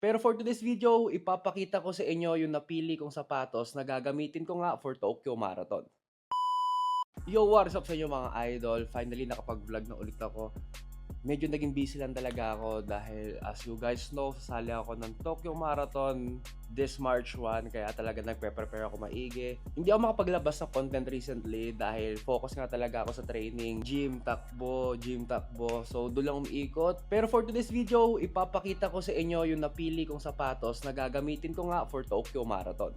Pero for today's video, ipapakita ko sa inyo yung napili kong sapatos na gagamitin ko nga for Tokyo Marathon. Yo, what's up sa inyo mga idol? Finally, nakapag-vlog na ulit ako. Medyo naging busy lang talaga ako dahil as you guys know, sasali ako ng Tokyo Marathon this March 1, kaya talaga nagpe-prepare ako maigi. Hindi ako makapaglabas ng content recently dahil focus nga talaga ako sa training, gym, takbo. So doon lang umiikot. Pero for today's video, ipapakita ko sa inyo yung napili kong sapatos na gagamitin ko nga for Tokyo Marathon.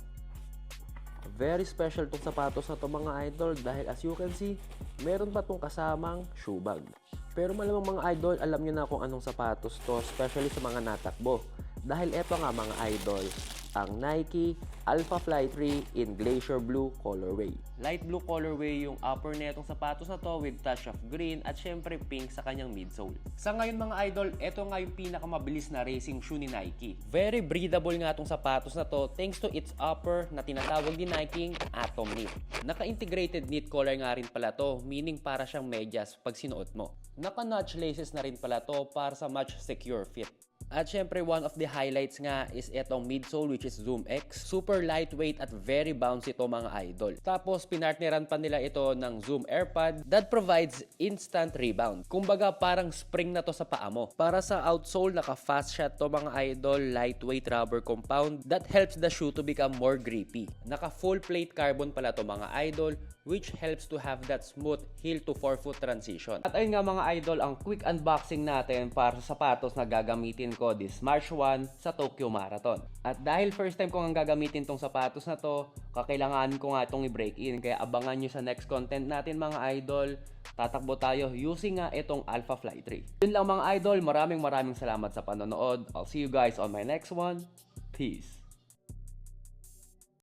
Very special tong sapatos na to mga idol dahil as you can see, meron pa tong kasamang shoe bag. Pero malamang mga idol, alam nyo na kung anong sapatos to, especially sa mga natakbo. Dahil eto nga mga idol, ang Nike Alpha Fly 3 in Glacier Blue colorway. Light blue colorway yung upper na itong sapatos na to with touch of green at syempre pink sa kanyang midsole. Sa ngayon mga idol, eto nga yung pinakamabilis na racing shoe ni Nike. Very breathable nga itong sapatos na to thanks to its upper na tinatawag ni Nike Atom Knit. Naka-integrated knit collar nga rin pala to, meaning para siyang medyas pag sinuot mo. Naka-notch laces na rin pala to para sa much secure fit. At syempre, one of the highlights nga is itong midsole which is Zoom X. Super lightweight at very bouncy ito mga idol. Tapos, pinartneran pa nila ito ng Zoom Airpad that provides instant rebound. Kumbaga, parang spring na to sa paa mo. Para sa outsole, naka-fast shot to mga idol, lightweight rubber compound that helps the shoe to become more grippy. Naka-full plate carbon pala to mga idol, which helps to have that smooth heel to forefoot transition. At ayun nga mga idol, ang quick unboxing natin para sa sapatos na gagamitin ko this March 1 sa Tokyo Marathon. At dahil first time ko nga gagamitin tong sapatos na to, kakailanganin ko nga itong i-break in. Kaya abangan nyo sa next content natin mga idol. Tatakbo tayo using nga itong Alpha Fly 3. Yun lang mga idol, maraming salamat sa panonood. I'll see you guys on my next one. Peace!